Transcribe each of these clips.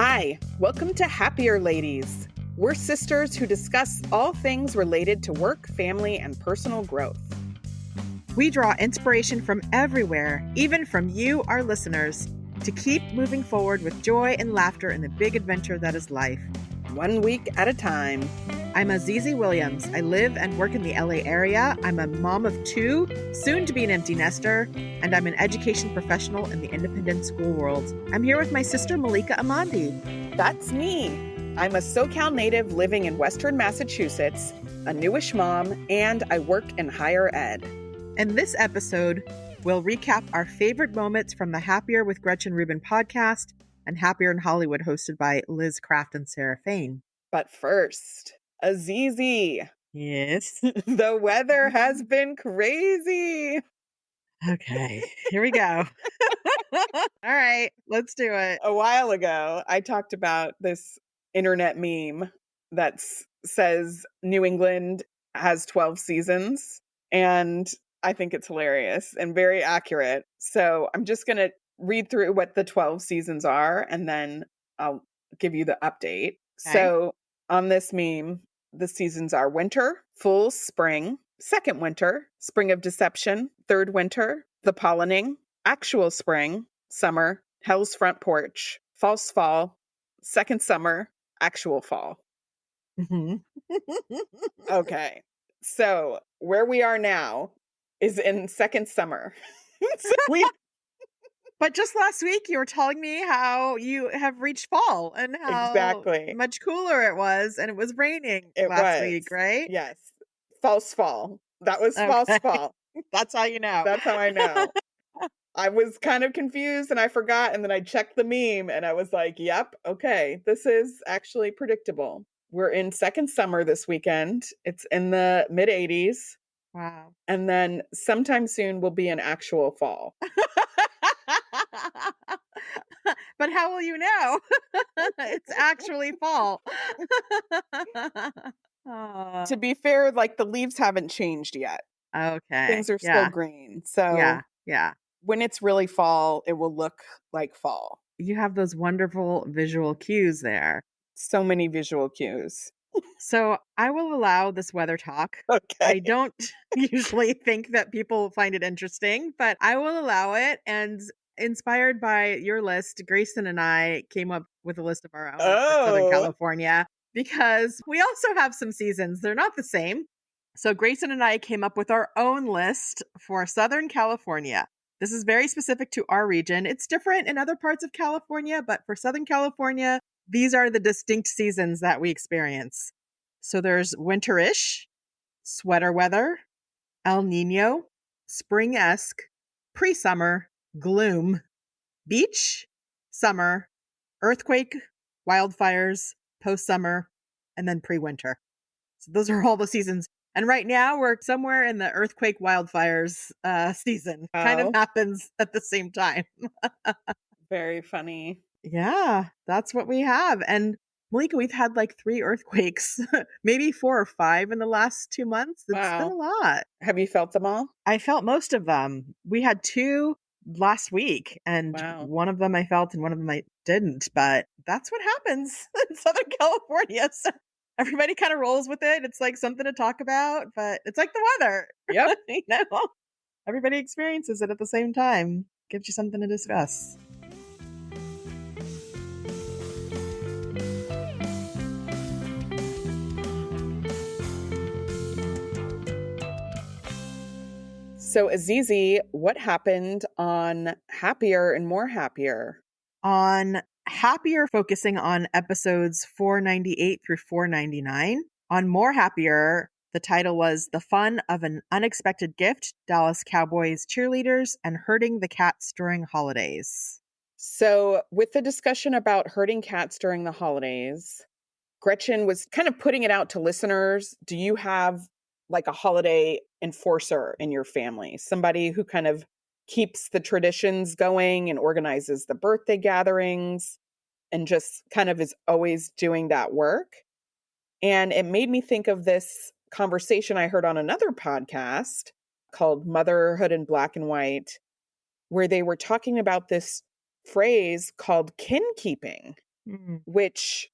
Hi, welcome to Happier Ladies. We're sisters who discuss all things related to work, family, and personal growth. We draw inspiration from everywhere, even from you, our listeners, to keep moving forward with joy and laughter in the big adventure that is life. 1 week at a time. I'm Azizi Williams. I live and work in the LA area. I'm a mom of 2, soon to be an empty nester, and I'm an education professional in the independent school world. I'm here with my sister, Malika Amandi. That's me. I'm a SoCal native living in Western Massachusetts, a newish mom, and I work in higher ed. In this episode, we'll recap our favorite moments from the Happier with Gretchen Rubin podcast and Happier in Hollywood, hosted by Liz Craft and Sarah Fain. But first, Azizi. Yes. The weather has been crazy. Okay, here we go. All right, let's do it. A while ago, I talked about this internet meme that says New England has 12 seasons, and I think it's hilarious and very accurate. So I'm just going to read through what the 12 seasons are, and then I'll give you the update. Okay. So on this meme, the seasons are winter, full spring, second winter, spring of deception, third winter, the pollinating, actual spring, summer, hell's front porch, false fall, second summer, actual fall. Mm-hmm. Okay. So where we are now is in second summer. But just last week, you were telling me how you have reached fall and how much cooler it was, and it was raining last week, right? Yes. False fall. That was false fall. That's how you know. That's how I know. I was kind of confused and I forgot, and then I checked the meme and I was like, yep, okay, this is actually predictable. We're in second summer this weekend. It's in the mid 80s. Wow. And then sometime soon will be an actual fall. But how will you know? It's actually fall. To be fair, like the leaves haven't changed yet. Okay. Things are still green. So yeah. When it's really fall, it will look like fall. You have those wonderful visual cues there. So many visual cues. So I will allow this weather talk. Okay. I don't usually think that people find it interesting, but I will allow it. And inspired by your list, Grayson and I came up with a list of our own for Southern California because we also have some seasons. They're not the same. So Grayson and I came up with our own list for Southern California. This is very specific to our region. It's different in other parts of California, but for Southern California, these are the distinct seasons that we experience. So there's winterish, sweater weather, El Nino, spring-esque, pre-summer, gloom, beach, summer, earthquake, wildfires, post-summer, and then pre-winter. So those are all the seasons. And right now we're somewhere in the earthquake wildfires season. Kind of happens at the same time. Very funny. Yeah, that's what we have. And Malika, we've had like 3 earthquakes, maybe 4 or 5 in the last 2 months. It's been a lot. Have you felt them all? I felt most of them. We had 2 last week, and one of them I felt and one of them I didn't. But that's what happens in Southern California. So everybody kind of rolls with it. It's like something to talk about, but it's like the weather. Yep. You know, everybody experiences it at the same time. Gives you something to discuss. So Azizi, what happened on Happier and More Happier? On Happier, focusing on episodes 498 through 499. On More Happier, the title was The Fun of an Unexpected Gift, Dallas Cowboys Cheerleaders, and Herding the Cats During Holidays. So with the discussion about herding cats during the holidays, Gretchen was kind of putting it out to listeners. Do you have like a holiday enforcer in your family? Somebody who kind of keeps the traditions going and organizes the birthday gatherings and just kind of is always doing that work. And it made me think of this conversation I heard on another podcast called Motherhood in Black and White, where they were talking about this phrase called kinkeeping. Mm. which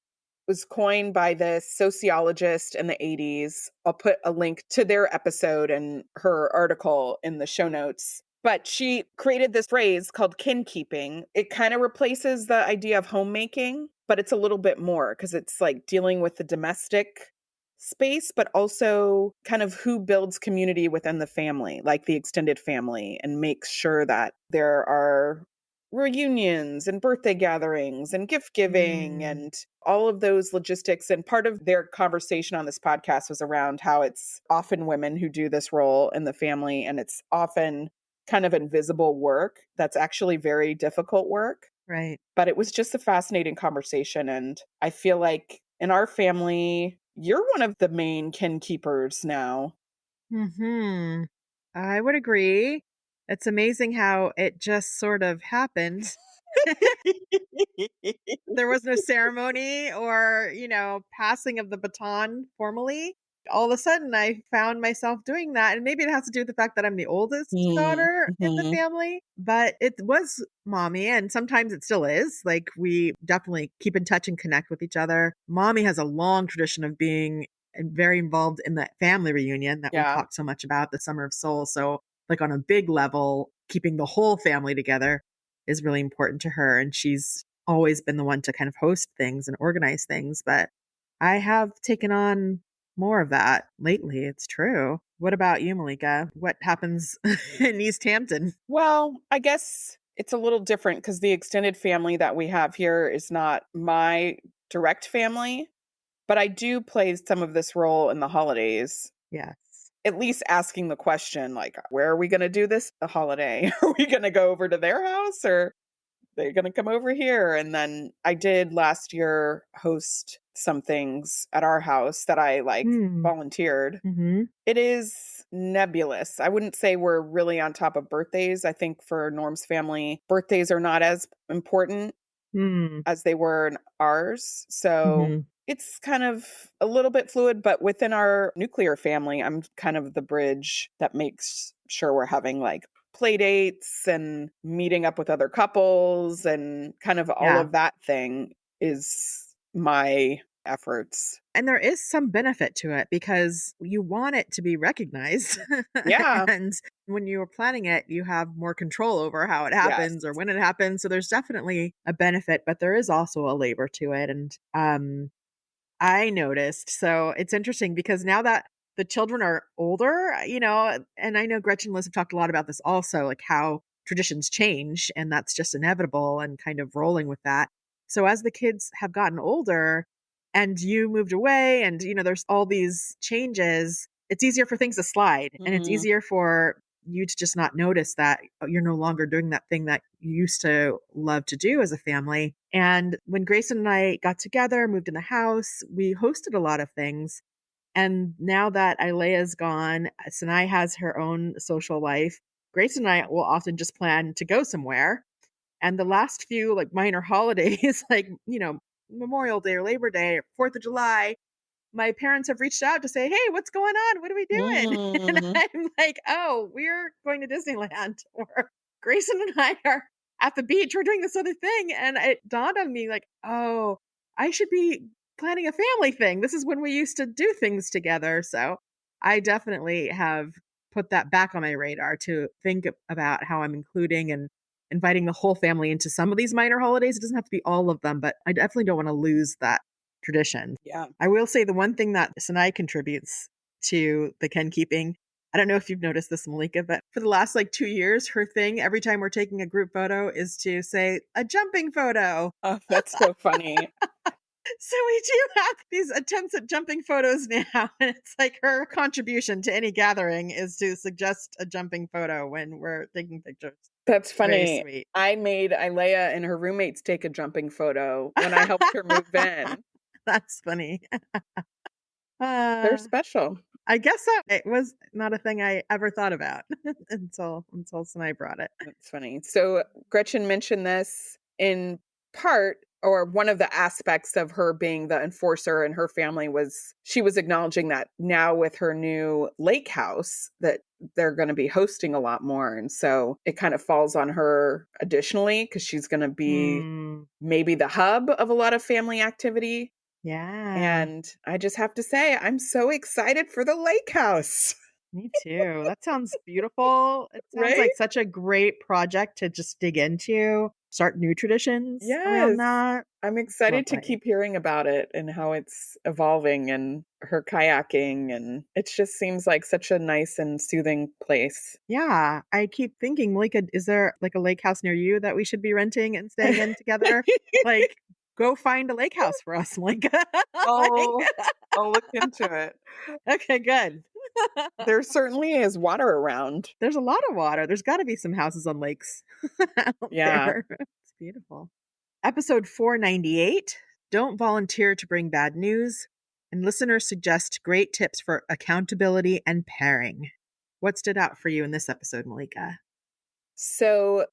was coined by this sociologist in the 80s. I'll put a link to their episode and her article in the show notes. But she created this phrase called kinkeeping. It kind of replaces the idea of homemaking, but it's a little bit more because it's like dealing with the domestic space, but also kind of who builds community within the family, like the extended family, and makes sure that there are reunions and birthday gatherings and gift giving Mm. and all of those logistics. And part of their conversation on this podcast was around how it's often women who do this role in the family, and it's often kind of invisible work that's actually very difficult work. Right. But it was just a fascinating conversation. And I feel like in our family, you're one of the main kin keepers now. Mhm. I would agree. It's amazing how it just sort of happened. There was no ceremony or, passing of the baton formally. All of a sudden, I found myself doing that, and maybe it has to do with the fact that I'm the oldest daughter in the Mm-hmm. family, but it was mommy, and sometimes it still is. Like, we definitely keep in touch and connect with each other. Mommy has a long tradition of being very involved in the family reunion that we Yeah. talked so much about, the Summer of Soul. So, like, on a big level, keeping the whole family together is really important to her, and she's always been the one to kind of host things and organize things, but I have taken on more of that lately. It's true. What about you, Malika? What happens in East Hampton? Well, I guess it's a little different because the extended family that we have here is not my direct family, but I do play some of this role in the holidays. Yes. At least asking the question, like, where are we going to do this holiday? Are we going to go over to their house or they're going to come over here? And then I did last year host some things at our house that I like Mm. volunteered. Mhm. It is nebulous. I wouldn't say we're really on top of birthdays. I think for Norm's family, birthdays are not as important Mm. as they were in ours. So Mhm. it's kind of a little bit fluid, but within our nuclear family, I'm kind of the bridge that makes sure we're having like play dates and meeting up with other couples and kind of all Yeah. of that thing is my efforts. And there is some benefit to it because you want it to be recognized. Yeah. And when you're planning it, you have more control over how it Yes. happens or when it happens. So there's definitely a benefit, but there is also a labor to it. And I noticed. So it's interesting because now that the children are older, and I know Gretchen and Liz have talked a lot about this also, like how traditions change and that's just inevitable and kind of rolling with that. So as the kids have gotten older and you moved away and, there's all these changes, it's easier for things to slide and it's Mhm. easier for you to just not notice that you're no longer doing that thing that you used to love to do as a family. And when Grayson and I got together, moved in the house, we hosted a lot of things. And now that Ilea's gone, Sinai has her own social life. Grace and I will often just plan to go somewhere. And the last few like minor holidays, like, Memorial Day or Labor Day or 4th of July, my parents have reached out to say, "Hey, what's going on? What are we doing?" And Mm. I'm like, "Oh, we're going to Disneyland," or Grayson and I are at the beach. We're doing this other thing. And it dawned on me like, "Oh, I should be planning a family thing. This is when we used to do things together." So I definitely have put that back on my radar to think about how I'm including and inviting the whole family into some of these minor holidays. It doesn't have to be all of them, but I definitely don't want to lose that tradition. Yeah. I will say the one thing that Sinai contributes to the Ken keeping, I don't know if you've noticed this, Malika, but for the last like 2 years, her thing every time we're taking a group photo is to say a jumping photo. Oh, that's so funny. So we do have these attempts at jumping photos now. And it's like her contribution to any gathering is to suggest a jumping photo when we're taking pictures. That's It's very funny. sweet. I made Ilea and her roommates take a jumping photo when I helped her move in. That's funny. They're Uh, special. I guess so. It was not a thing I ever thought about until Sinai brought it. That's funny. So Gretchen mentioned this in part or one of the aspects of her being the enforcer and her family was she was acknowledging that now with her new lake house that they're going to be hosting a lot more. And so it kind of falls on her additionally because she's going to be Mm, maybe the hub of a lot of family activity. yeah, And I just have to say, I'm so excited for the lake house. me too. That sounds beautiful. It sounds Right? like such a great project to just dig into, start new traditions around Yes. that. I'm It's excited to lovely. keep hearing about it and how it's evolving and her kayaking. And it just seems like such a nice and soothing place. Yeah, I keep thinking, Malika, is there like a lake house near you that we should be renting and staying in together? Like, go find a lake house for us, Malika. Like, Oh, I'll look into it. okay, good. There certainly is water around. There's a lot of water. There's got to be some houses on lakes out Yeah. there. It's beautiful. Episode 498, Don't Volunteer to Bring Bad News. And listeners suggest great tips for accountability and pairing. What stood out for you in this episode, Malika? So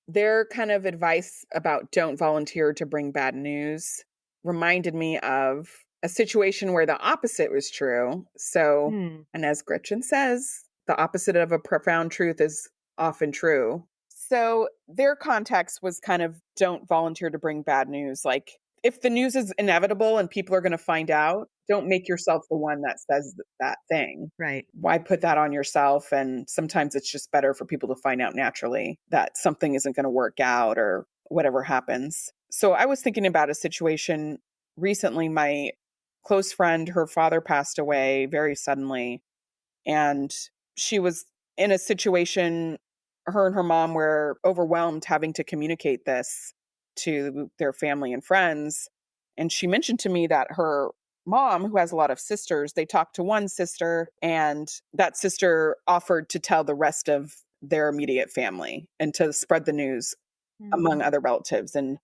their kind of advice about don't volunteer to bring bad news reminded me of a situation where the opposite was true. So, Hmm. and as Gretchen says, the opposite of a profound truth is often true. So, their context was kind of don't volunteer to bring bad news. Like, if the news is inevitable and people are going to find out, don't make yourself the one that says that thing. Right. Why put that on yourself? And sometimes it's just better for people to find out naturally that something isn't going to work out or whatever happens. So I was thinking about a situation recently. My close friend, her father passed away very suddenly, and she was in a situation, her and her mom were overwhelmed having to communicate this to their family and friends. And she mentioned to me that her mom, who has a lot of sisters, they talked to one sister, and that sister offered to tell the rest of their immediate family and to spread the news among Mm, other relatives. And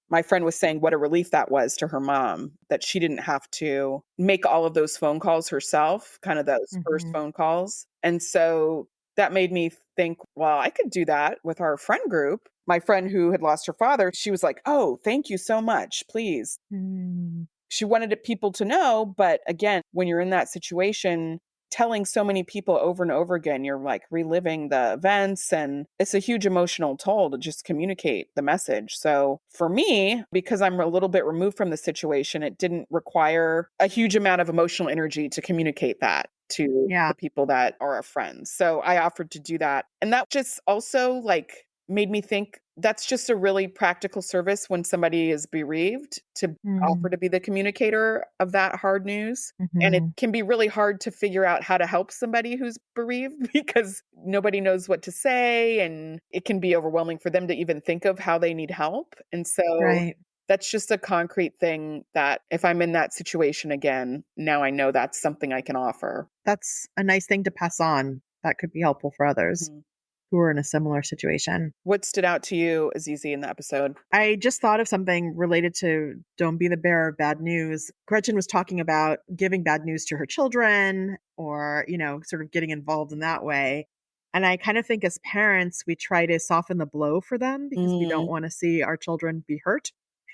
my friend was saying what a relief that was to her mom that she didn't have to make all of those phone calls herself, kind of those first mhm, phone calls. And so that made me think, well, I could do that with our friend group. My friend who had lost her father, she was like, "Oh, thank you so much. Please." mm, She wanted people to know, but again, when you're in that situation, telling so many people over and over again, you're like reliving the events, and it's a huge emotional toll to just communicate the message. So for me, because I'm a little bit removed from the situation, it didn't require a huge amount of emotional energy to communicate that to yeah. the people that are our friends. So I offered to do that. And that just also like made me think that's just a really practical service when somebody is bereaved to offer Mm, to be the communicator of that hard news. And it mhm, can be really hard to figure out how to help somebody who's bereaved because nobody knows what to say. And it can be overwhelming for them to even think of how they need help. And so right. that's just a concrete thing that if I'm in that situation again, now I know that's something I can offer. That's a nice thing to pass on that could be helpful for others Mhm. who are in a similar situation. What stood out to you, Azizi, in the episode? I just thought of something related to don't be the bearer of bad news. Gretchen was talking about giving bad news to her children or, sort of getting involved in that way. And I kind of think as parents, we try to soften the blow for them because we don't Mm, want to see our children be hurt.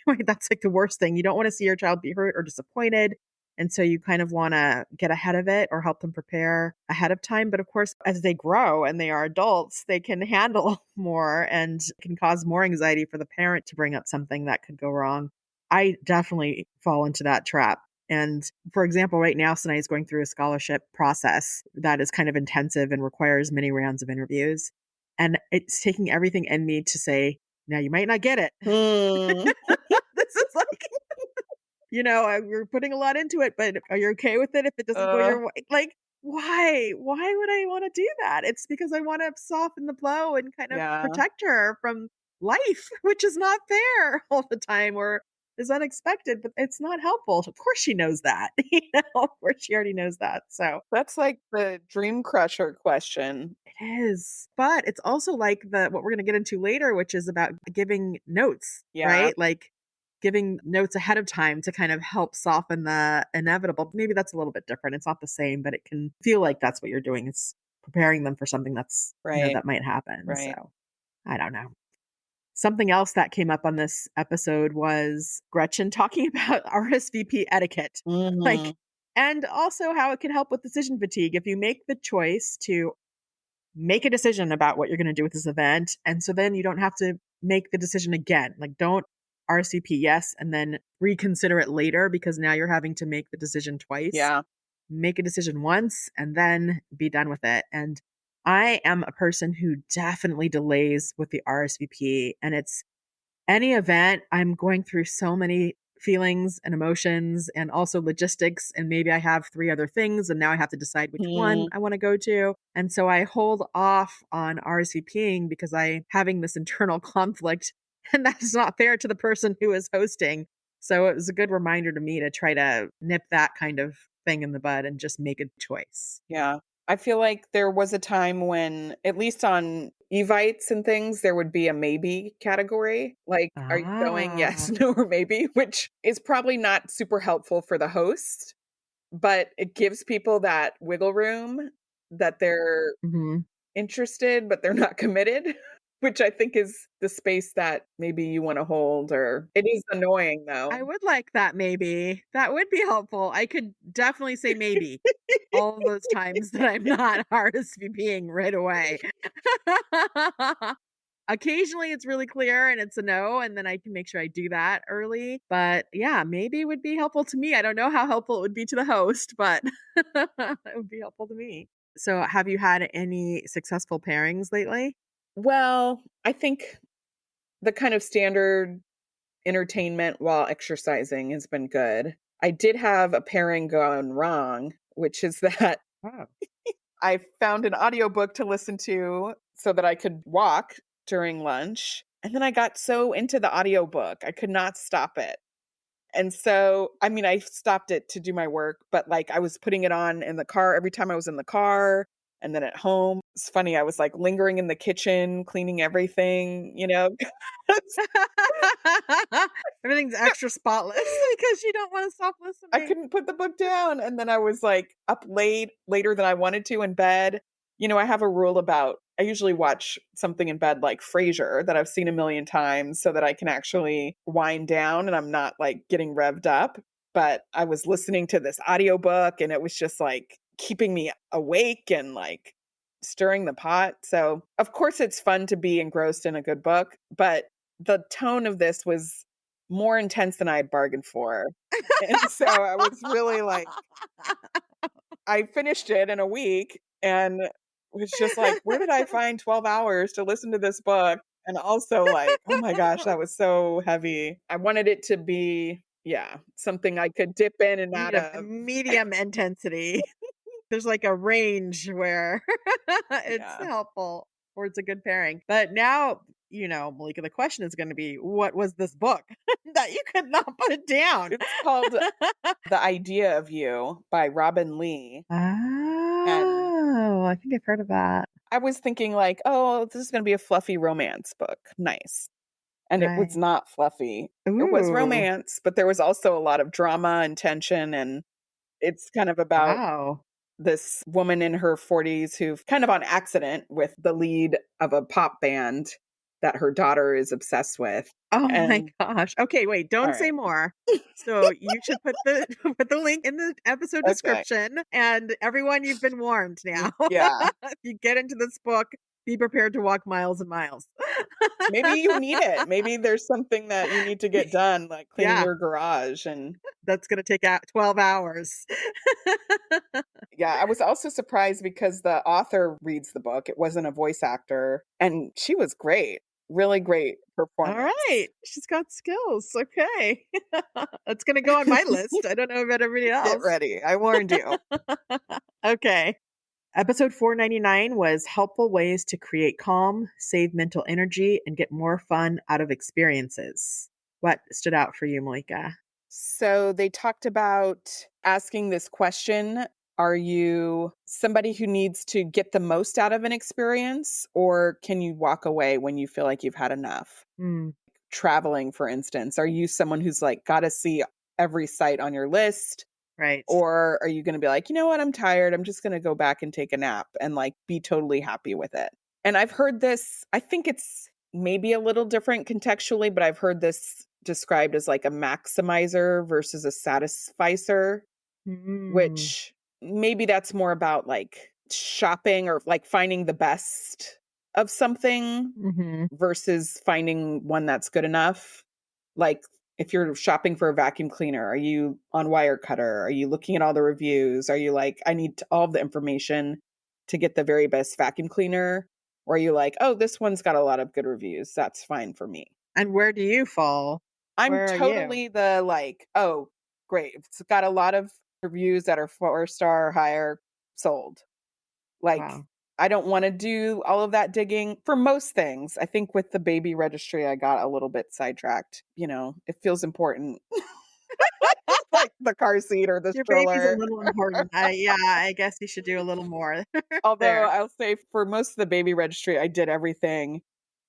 Right? That's like the worst thing. You don't want to see your child be hurt or disappointed. And so you kind of want to get ahead of it or help them prepare ahead of time. But of course, as they grow and they are adults, they can handle more and can cause more anxiety for the parent to bring up something that could go wrong. I definitely fall into that trap. And for example, right now, Sinai is going through a scholarship process that is kind of intensive and requires many rounds of interviews. And it's taking everything in me to say, now you might not get it. mm, This is like, we're putting a lot into it, but are you okay with it if it doesn't go uh, your way? Like, why? Why would I want to do that? It's because I want to soften the blow and kind of yeah. protect her from life, which is not fair all the time or is unexpected, but it's not helpful. Of course she knows that. Of course she already knows that. So That's like the dream crusher question. it is. But it's also like the what we're going to get into later, which is about giving notes, Yeah, right? Like giving notes ahead of time to kind of help soften the inevitable. Maybe that's a little bit different. It's not the same, but it can feel like that's what you're doing. It's preparing them for something that's, right, that might happen. right. So I don't know. Something else that came up on this episode was Gretchen talking about RSVP etiquette. Mhm. Like, and also how it can help with decision fatigue if you make the choice to make a decision about what you're going to do with this event. And so then you don't have to make the decision again. Like, don't RSVP yes and then reconsider it later because now you're having to make the decision twice. Yeah. Make a decision once and then be done with it. And I am a person who definitely delays with the RSVP. And it's any event, I'm going through so many feelings and emotions and also logistics. And maybe I have three other things and now I have to decide which one Mhm. I want to go to. And so I hold off on RSVPing because I'm having this internal conflict and that's not fair to the person who is hosting. So it was a good reminder to me to try to nip that kind of thing in the bud and just make a choice. Yeah. I feel like there was a time when, at least on evites and things, there would be a maybe category. Like, are you going? Yes, Ah. no, or maybe, which is probably not super helpful for the host, but it gives people that wiggle room that they're Mhm. interested, but they're not committed, which I think is the space that maybe you want to hold, or it is annoying though. I would like that maybe. That would be helpful. I could definitely say maybe all those times that I'm not RSVPing right away. Occasionally it's really clear and it's a no, and then I can make sure I do that early. But yeah, maybe would be helpful to me. I don't know how helpful it would be to the host, but it would be helpful to me. So, have you had any successful pairings lately? Well, I think the kind of standard entertainment while exercising has been good. I did have a pairing gone wrong, which is that Oh. I found an audiobook to listen to so that I could walk during lunch. And then I got so into the audiobook, I could not stop it. And so, I mean, I stopped it to do my work, but like I was putting it on in the car every time I was in the car and then at home. It's funny, I was like lingering in the kitchen, cleaning everything, you know. Everything's extra spotless because you don't want to stop I listening. couldn't put the book down, and then I was, like, up late, later than I wanted to in bed. You know, I have a rule about I usually watch something in bed like Frasier that I've seen a million times so that I can actually wind down and I'm not, like, getting revved up, but I was listening to this audiobook, and it was just, like, keeping me awake and, like, stirring the pot, so, of course, it's fun to be engrossed in a good book, but the tone of this was more intense than I had bargained for. And so I was really like I finished it in a week and was just like, "Where did I find 12 hours to listen to this book?" And also like, "Oh my gosh, that was so heavy." I wanted it to be, yeah, something I could dip in and out of. Medium intensity. There's like a range where it's Yeah. helpful or it's a good pairing. But now, Malika, the question is going to be, what was this book that you could not put down? It's called The Idea of You by Robin Lee. And Oh, I think I've heard of that. I was thinking like, "Oh, this is gonna be a fluffy romance book. Nice." And it was Right. not fluffy. It was Ooh. romance, but there was also a lot of drama and tension, and it's kind of about Wow. this woman in her 40s who kind of on accident with the lead of a pop band that her daughter is obsessed with. Oh my And gosh. Okay, wait, don't say alright. more. So you should put the put the link in the episode Okay. description and everyone you've been warned now. Yeah. If you get into this book, be prepared to walk miles and miles. Maybe you need it. Maybe there's something that you need to get done, like cleaning Yeah, your garage and that's gonna take out 12 hours. yeah, I was also surprised because the author reads the book. It wasn't a voice actor, and she was great. Really great All performance. right, she's got skills. Okay. That's gonna go on my list. I don't know about everybody Get else. ready. I warned you. Okay. Episode 499 was helpful ways to create calm, save mental energy, and get more fun out of experiences. What stood out for you, Malika? So they talked about asking this question. Are you somebody who needs to get the most out of an experience, or can you walk away when you feel like you've had enough? Hmm. Traveling, for instance, are you someone who's like got to see every site on your list? Right. Or are you gonna be like, "You know what? I'm tired. I'm just gonna go back and take a nap," and, like, be totally happy with it? And I've heard this I think it's maybe a little different contextually, but I've heard this described as like a maximizer versus a satisficer, Mm. which maybe that's more about like shopping or like finding the best of something Mhm. versus finding one that's good enough. Like if you're shopping for a vacuum cleaner, are you on Wirecutter? Are you looking at all the reviews? Are you like, I need all the information to get the very best vacuum cleaner? Or are you like, oh, this one's got a lot of good reviews. That's fine for me. And where do you fall? I'm Where are you? totally the like, oh, great. If it's got a lot of reviews that are 4-star or higher, sold. Like, Wow. I don't want to do all of that digging for most things. I think with the baby registry, I got a little bit sidetracked. You know, it feels important, like the car seat or the Your baby's a stroller. little important. Yeah, I guess you should do a little more Although there. I'll say for most of the baby registry, I did everything.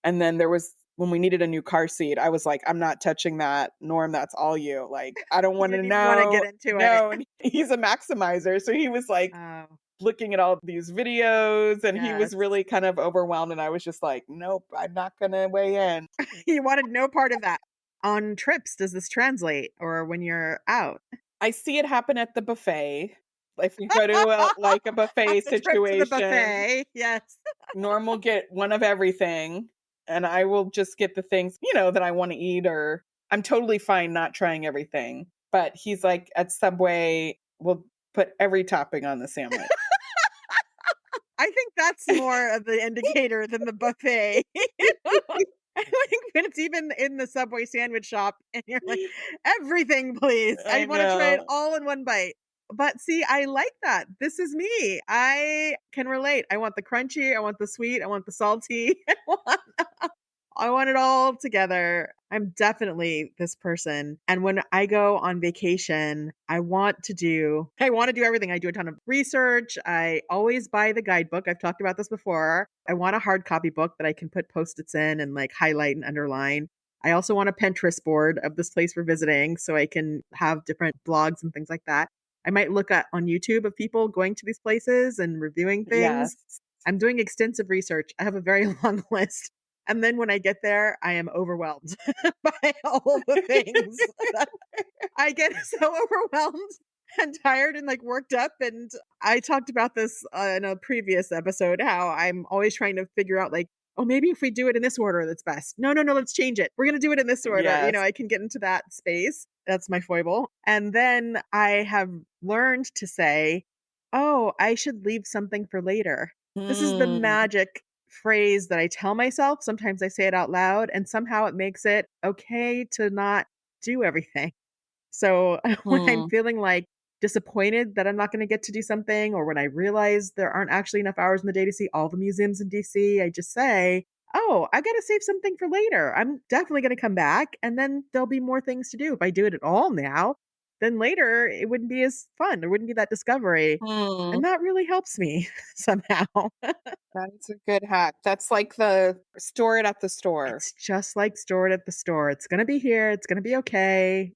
And then there was when we needed a new car seat, I was like, I'm not touching that. Norm, that's all you. Like, I don't You want to didn't even wanna get know. into it. No. And he's a maximizer. So he was like, Oh, looking at all these videos and he was yes. really kind of overwhelmed and I was just like, "Nope, I'm not gonna weigh in." You wanted no part of that. On trips, does this translate or when you're out? I see it happen at the buffet. If we go to like a buffet The trip to the situation, buffet, yes. Norm will get one of everything and I will just get the things, that I want to eat or I'm totally fine not trying everything. But he's like at Subway, we'll put every topping on the sandwich. I think that's more of the indicator than the buffet. I think when it's even in the Subway sandwich shop and you're like, "Everything, please. I I wanna try it know. all in one bite." But see, I like that. This is me. I can relate. I want the crunchy, I want the sweet, I want the salty. I want it all together. I'm definitely this person. And when I go on vacation, I want to do everything. I do a ton of research. I always buy the guidebook. I've talked about this before. I want a hard copy book that I can put post-its in and like highlight and underline. I also want a Pinterest board of this place we're visiting so I can have different blogs and things like that. I might look at on YouTube of people going to these places and reviewing things. Yes. I'm doing extensive research. I have a very long list. And then when I get there, I am overwhelmed by all the things. I get so overwhelmed and tired and like worked up. And I talked about this in a previous episode how I'm always trying to figure out, like, oh, maybe if we do it in this order, that's best. No, no, no, let's change it. We're going to do it in this order. Yes. I can get into that space. That's my foible. And then I have learned to say, oh, I should leave something for later. This is the Mm. magic phrase that I tell myself. Sometimes I say it out loud, and somehow it makes it okay to not do everything. So when I'm Mm. feeling like disappointed that I'm not going to get to do something, or when I realize there aren't actually enough hours in the day to see all the museums in DC, I just say, oh, I got to save something for later. I'm definitely going to come back, and then there'll be more things to do. If I do it at all now, then later it wouldn't be as fun. There wouldn't be that discovery. Mm. And that really helps me somehow. That's a good hack. That's like the store it at the store. It's just like store it at the store. It's gonna be here, it's gonna be okay.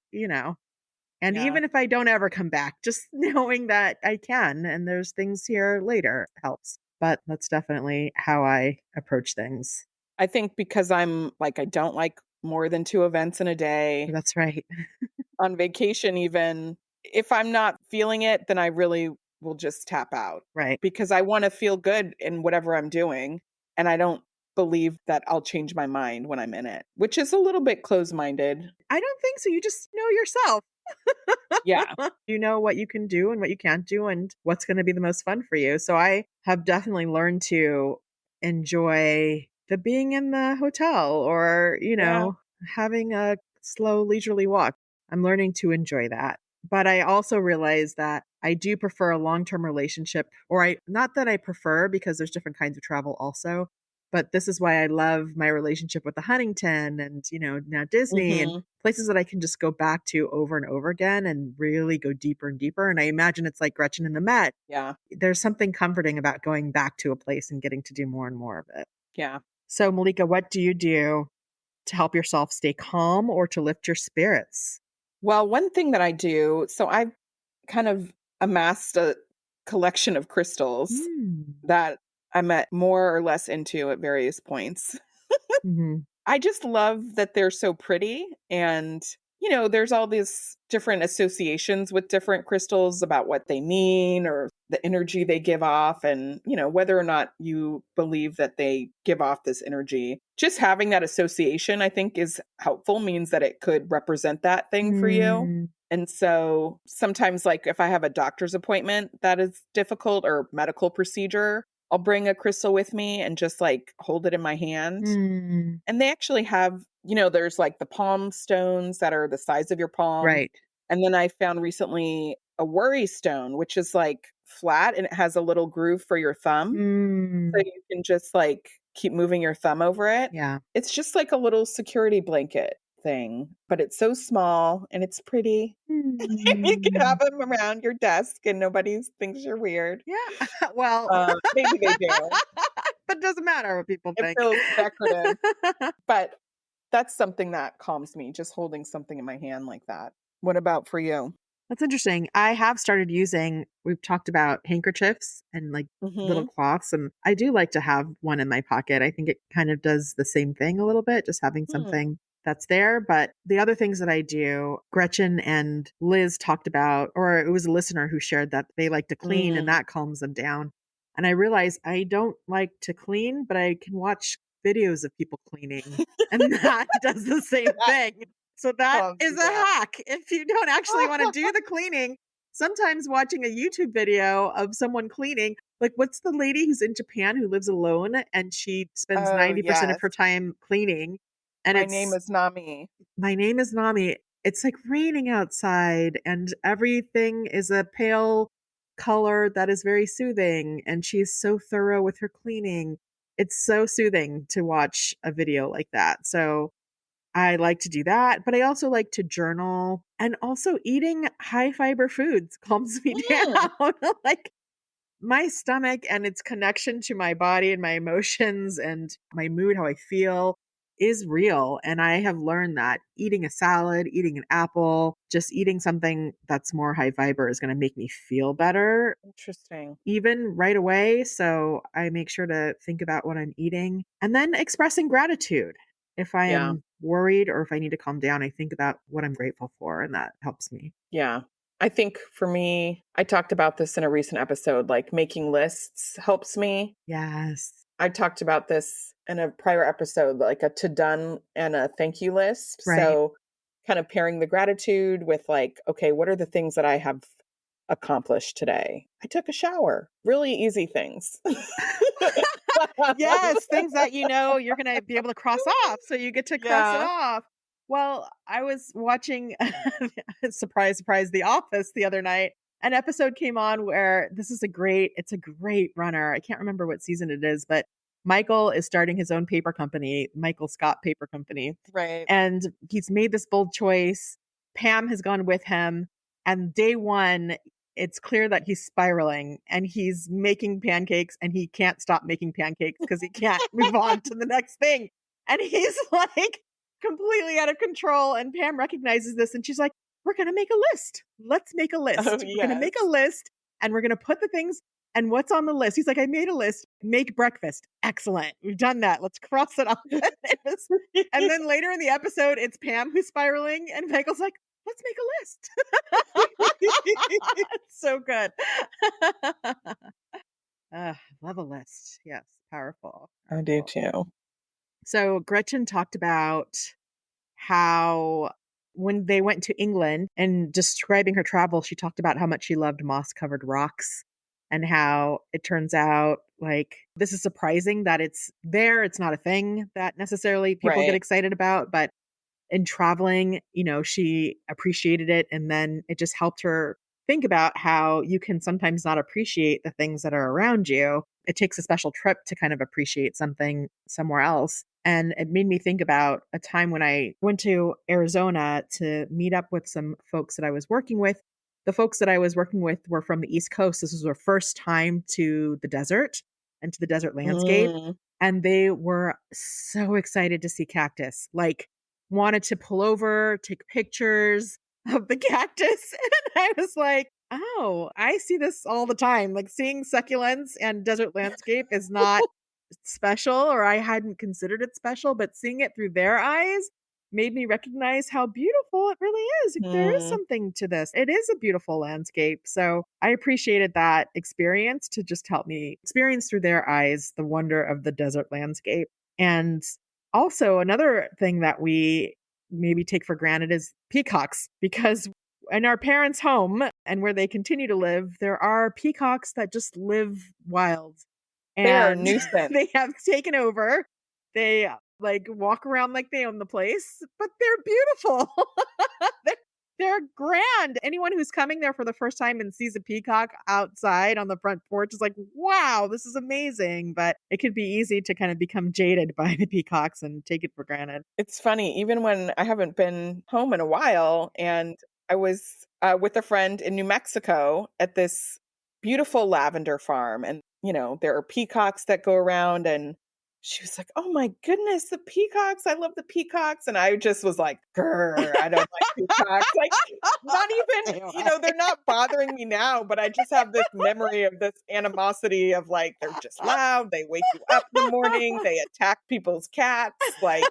And Yeah. even if I don't ever come back, just knowing that I can and there's things here later helps. But that's definitely how I approach things. I think because I'm like, I don't like more than 2 events in a day. That's right. On vacation even, if I'm not feeling it, then I really will just tap out Right. because I wanna feel good in whatever I'm doing, and I don't believe that I'll change my mind when I'm in it, which is a little bit closed-minded. I don't think so. You just know yourself. Yeah. You know what you can do and what you can't do and what's going to be the most fun for you. So I have definitely learned to enjoy the being in the hotel or, Yeah. having a slow leisurely walk. I'm learning to enjoy that. But I also realize that I do prefer a long-term relationship or I not that I prefer because there's different kinds of travel also, but this is why I love my relationship with the Huntington and, now Disney and Mhm. places that I can just go back to over and over again and really go deeper and deeper. And I imagine it's like Gretchen and the Met. Yeah. There's something comforting about going back to a place and getting to do more and more of it. Yeah. So, Malika, what do you do to help yourself stay calm or to lift your spirits? Well, one thing that I do so I've kind of amassed a collection of crystals Mm. that I'm at more or less into at various points. Mhm. I just love that they're so pretty and, there's all these different associations with different crystals about what they mean or the energy they give off and, whether or not you believe that they give off this energy. Just having that association, I think, is helpful, means that it could represent that thing for you. Mm. And so sometimes, like, if I have a doctor's appointment that is difficult or medical procedure, I'll bring a crystal with me and just like hold it in my hand. Mm. And they actually have, there's like the palm stones that are the size of your palm. Right. And then I found recently a worry stone, which is like flat and it has a little groove for your thumb. So Mm. you can just like keep moving your thumb over it. Yeah. It's just like a little security blanket thing, but it's so small and it's pretty. You can have Mm. them around your desk and nobody thinks you're weird. Yeah. Well, Maybe they do. but it doesn't matter what people It think. feels decorative, but that's something that calms me, just holding something in my hand like that. What about for you? That's interesting. I have started using, we've talked about handkerchiefs and like little Mhm. cloths, and I do like to have one in my pocket. I think it kind of does the same thing a little bit, just having Hmm. something that's there. But the other things that I do, Gretchen and Liz talked about, or it was a listener who shared that they like to clean and Mm. that calms them down. And I realize I don't like to clean, but I can watch videos of people cleaning, and that does the same That thing. So that calms is you a down. hack. If you don't actually want to do the cleaning, sometimes watching a YouTube video of someone cleaning, like what's the lady who's in Japan who lives alone and she spends Oh, 90% of yes. her time cleaning? And My name it's is Nami. My name is Nami. It's like raining outside and everything is a pale color that is very soothing. And she's so thorough with her cleaning. It's so soothing to watch a video like that. So I like to do that, but I also like to journal, and also eating high fiber foods calms me Mm. down. Like my stomach and its connection to my body and my emotions and my mood, how I feel is real. And I have learned that eating a salad, eating an apple, just eating something that's more high fiber is going to make me feel better Interesting. even right away. So I make sure to think about what I'm eating and then expressing gratitude. If I Yeah. am worried or if I need to calm down, I think about what I'm grateful for, and that helps me. Yeah. I think for me, I talked about this in a recent episode, like making lists helps me. Yes. I talked about this in a prior episode, like a to done and a thank you list. Right. So, kind of pairing the gratitude with, like, okay, what are the things that I have accomplished today? I took a shower, really easy things. Yes, things that you know you're gonna be able to cross off, so you get to cross it Yeah. off. Well, I was watching surprise, surprise, The Office the other night. An episode came on where it's a great runner. I can't remember what season it is, but Michael is starting his own paper company, Michael Scott Paper Company. Right. And he's made this bold choice. Pam has gone with him. And day one, it's clear that he's spiraling and he's making pancakes and he can't stop making pancakes because he can't move on to the next thing. And he's like completely out of control. And Pam recognizes this and she's like, we're going to make a list. Let's make a Oh, list. We're going to make a yes. list and we're going to put the things and what's on the list. He's like, I made a list. Make breakfast. Excellent. We've done that. Let's cross it off. And then later in the episode, it's Pam who's spiraling, and Michael's like, let's make a list. It's so good. Love a list. Yes, powerful. I do Powerful. too. So Gretchen talked about how when they went to England and describing her travel, she talked about how much she loved moss covered rocks and how it turns out like this is surprising that it's there. It's not a thing that necessarily people get Right. excited about, but in traveling, she appreciated it. And then it just helped her think about how you can sometimes not appreciate the things that are around you. It takes a special trip to kind of appreciate something somewhere else. And it made me think about a time when I went to Arizona to meet up with some folks that I was working with. The folks that I was working with were from the East Coast. This was their first time to the desert and to the desert landscape. Mm. And they were so excited to see cactus. Like, wanted to pull over, take pictures of the cactus. And I was like, oh, I see this all the time. Like seeing succulents and desert landscape is not special, or I hadn't considered it special, but seeing it through their eyes made me recognize how beautiful it really is. Like, there is Mm. something to this. It is a beautiful landscape. So I appreciated that experience to just help me experience through their eyes the wonder of the desert landscape. And also, another thing that we maybe take for granted is peacocks, because in our parents' home and where they continue to live, there are peacocks that just live wild, They are a and nuisance. they have taken over. They like walk around like they own the place, but they're beautiful. they're, they're grand. Anyone who's coming there for the first time and sees a peacock outside on the front porch is like, wow, this is amazing. But it could be easy to kind of become jaded by the peacocks and take it for granted. It's funny, even when I haven't been home in a while, and I was with a friend in New Mexico at this beautiful lavender farm, and there are peacocks that go around, and she was like, "Oh my goodness, the peacocks! I love the peacocks!" And I just was like, "Grr, I don't like peacocks." Like, not even, they're not bothering me now, but I just have this memory of this animosity of like, they're just loud, they wake you up in the morning, they attack people's cats, like.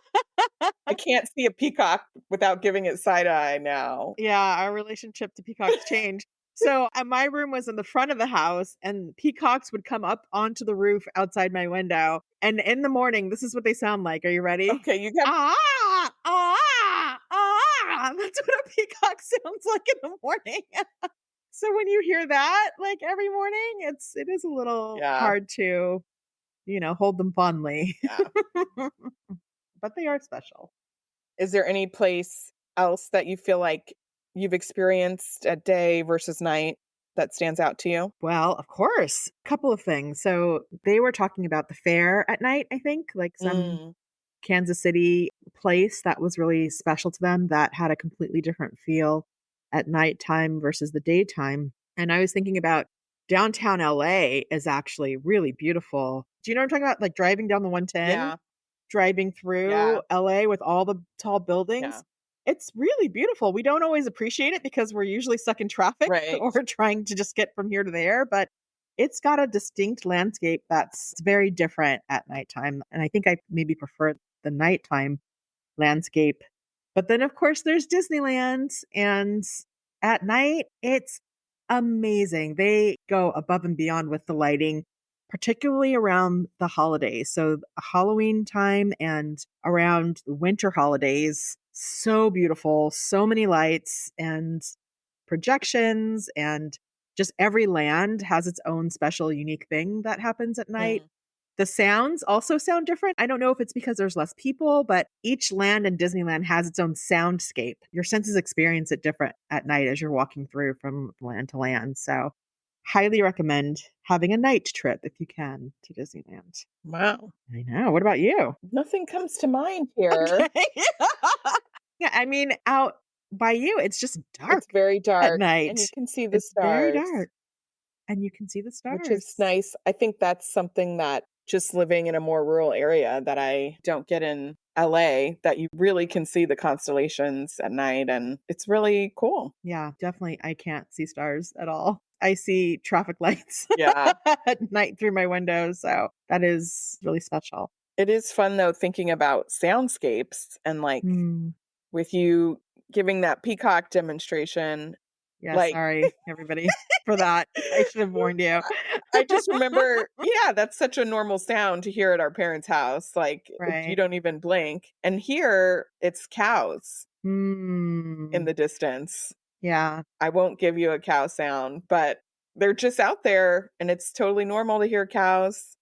I can't see a peacock without giving it side eye now. Yeah, our relationship to peacocks changed. So my room was in the front of the house, and peacocks would come up onto the roof outside my window. And in the morning, this is what they sound like. Are you ready? Okay, you got Ah, ah, ah. That's what a peacock sounds like in the morning. So when you hear that, like every morning, it is a little yeah, hard to, hold them fondly. yeah. But they are special. Is there any place else that you feel like you've experienced at day versus night that stands out to you? Well, of course, a couple of things. So they were talking about the fair at night, I think, like some Mm, Kansas City place that was really special to them that had a completely different feel at nighttime versus the daytime. And I was thinking about downtown LA is actually really beautiful. Do you know what I'm talking about? Like driving down the 110, yeah, driving yeah, through LA with all the tall yeah. buildings. It's really beautiful. We don't always appreciate it because we're usually stuck in traffic Right. or trying to just get from here to there, but it's got a distinct landscape that's very different at nighttime. And I think I maybe prefer the nighttime landscape. But then, of course, there's Disneyland. And at night, it's amazing. They go above and beyond with the lighting, particularly around the holidays. So, Halloween time and around the winter holidays, so beautiful, so many lights and projections, and just every land has its own special, unique thing that happens at night. Mm, The sounds also sound different. I don't know if it's because there's less people, but each land in Disneyland has its own soundscape. Your senses experience it different at night as you're walking through from land to land. So, highly recommend having a night trip if you can to Disneyland. wow. I know. What about you? Nothing comes to mind here. Okay. Yeah, I mean, out by you, it's just dark It's very at dark, and night. you can see the It's very stars, dark, and you can see the which is stars. nice. I think that's something that just living in a more rural area that I don't get in LA, that you really can see the constellations at night, and it's really cool. Yeah, definitely. I can't see stars at all. I see traffic lights Yeah. at night through my window. So that is really special. It is fun though thinking about soundscapes, and like Hmm. with you giving that peacock demonstration, Yeah, like sorry, everybody, for that. I should have warned you. I just remember, yeah, that's such a normal sound to hear at our parents' house. Like you Right. don't even blink. And here it's cows in Hmm. the distance. Yeah. I won't give you a cow sound, but they're just out there, and it's totally normal to hear cows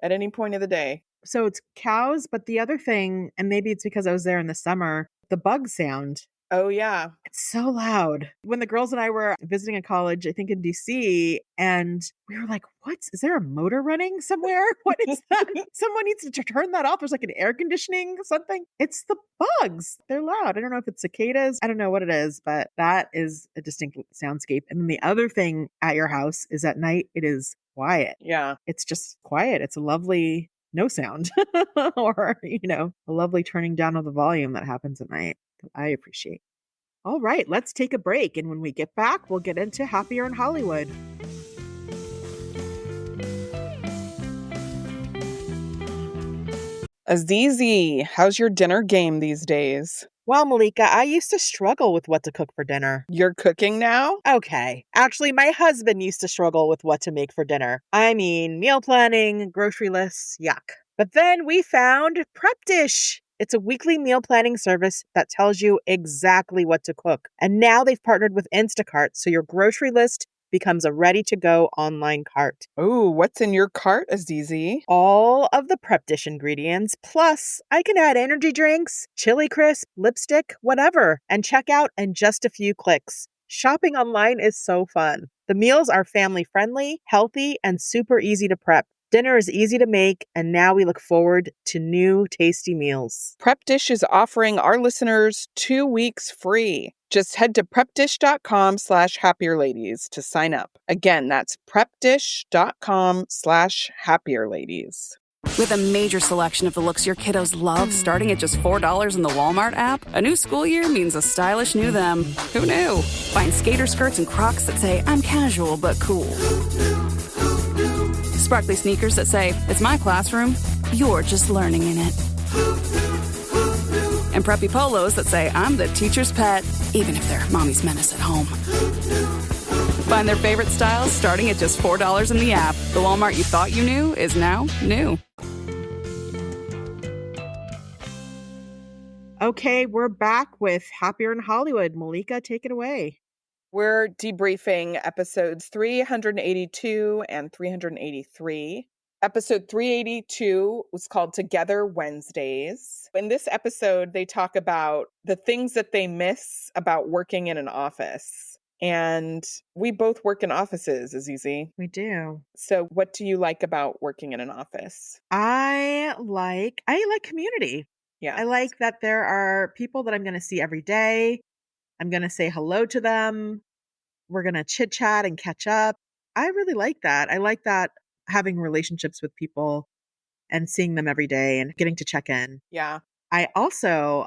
at any point of the day. So it's cows, but the other thing, and maybe it's because I was there in the summer, the bug sound. Oh yeah. It's so loud. When the girls and I were visiting a college, I think in DC, and we were like, what? Is there a motor running somewhere? What is that? Someone needs to turn that off. There's like an air conditioning, something. It's the bugs. They're loud. I don't know if it's cicadas. I don't know what it is, but that is a distinct soundscape. And then the other thing at your house is at night, it is quiet. Yeah. It's just quiet. It's a lovely no sound or, a lovely turning down of the volume that happens at night that I appreciate. All right, let's take a break. And when we get back, we'll get into Happier in Hollywood. Azizi, how's your dinner game these days? Well, Malika, I used to struggle with what to cook for dinner. You're cooking now? Okay. Actually, my husband used to struggle with what to make for dinner. I mean, meal planning, grocery lists, yuck. But then we found Prep Dish. It's a weekly meal planning service that tells you exactly what to cook. And now they've partnered with Instacart, so your grocery list becomes a ready-to-go online cart. Ooh, what's in your cart, Azizi? All of the Prep Dish ingredients, plus I can add energy drinks, chili crisp, lipstick, whatever, and check out in just a few clicks. Shopping online is so fun. The meals are family friendly, healthy, and super easy to prep. Dinner is easy to make, and now we look forward to new tasty meals. Prep Dish is offering our listeners 2 weeks free. Just head to prepdish.com/happierladies to sign up. Again, that's prepdish.com/happierladies. With a major selection of the looks your kiddos love starting at just $4 in the Walmart app, a new school year means a stylish new them. Who knew? Find skater skirts and Crocs that say, I'm casual but cool. Sparkly sneakers that say, it's my classroom, you're just learning in it. And preppy polos that say, I'm the teacher's pet, even if they're mommy's menace at home. Find their favorite styles starting at just $4 in the app. The Walmart you thought you knew is now new. Okay, we're back with Happier in Hollywood. Malika, take it away. We're debriefing episodes 382 and 383. Episode 382 was called Together Wednesdays. In this episode, they talk about the things that they miss about working in an office. And we both work in offices, Azizi. We do. So what do you like about working in an office? I like community. Yeah. I like that there are people that I'm going to see every day. I'm going to say hello to them. We're going to chit chat and catch up. I really like that. I like that having relationships with people and seeing them every day and getting to check in. Yeah. I also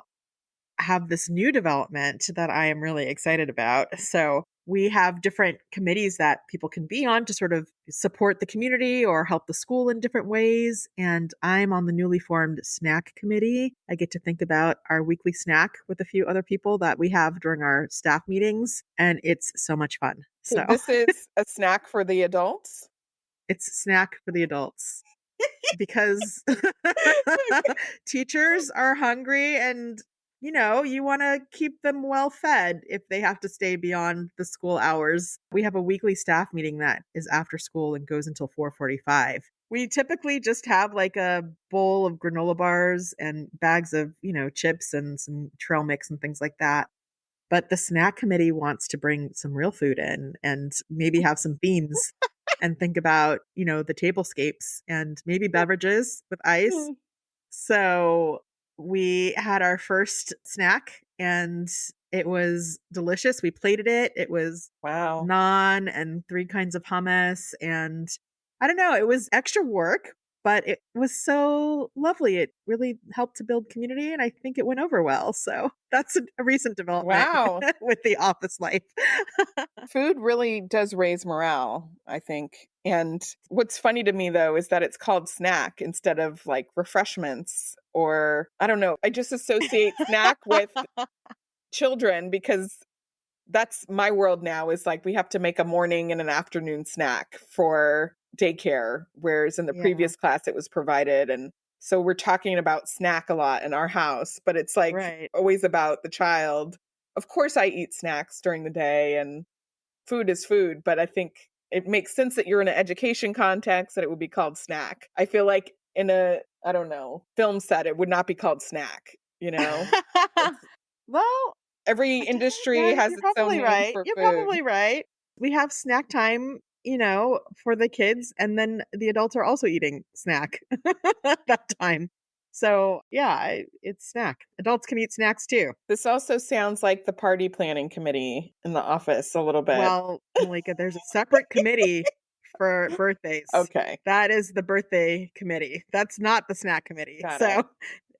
have this new development that I am really excited about. So we have different committees that people can be on to sort of support the community or help the school in different ways. And I'm on the newly formed snack committee. I get to think about our weekly snack with a few other people that we have during our staff meetings. And it's so much fun. So this is a snack for the adults? It's a snack for the adults. Because teachers are hungry and you want to keep them well fed if they have to stay beyond the school hours. We have a weekly staff meeting that is after school and goes until 4:45. We typically just have like a bowl of granola bars and bags of, chips and some trail mix and things like that. But the snack committee wants to bring some real food in and maybe have some beans and think about, the tablescapes and maybe beverages with ice. So we had our first snack and it was delicious. We plated it. It was naan and 3 kinds of hummus. And I don't know, it was extra work, but it was so lovely. It really helped to build community and I think it went over well. So that's a recent development with the office life. Food really does raise morale, I think. And what's funny to me, though, is that it's called snack instead of like refreshments or I don't know. I just associate snack with children because that's my world now is like we have to make a morning and an afternoon snack for daycare, whereas in the previous class it was provided. And so we're talking about snack a lot in our house, but it's like always about the child. Of course, I eat snacks during the day and food is food, but I think it makes sense that you're in an education context that it would be called snack. I feel like in a, I don't know, film set, it would not be called snack, Well, every industry has its own name for You're food. probably right. We have snack time, for the kids, and then the adults are also eating snack at that time. So yeah, it's snack. Adults can eat snacks too. This also sounds like the party planning committee in the office a little bit. Well, Malika, there's a separate committee for birthdays. Okay. That is the birthday committee. That's not the snack committee.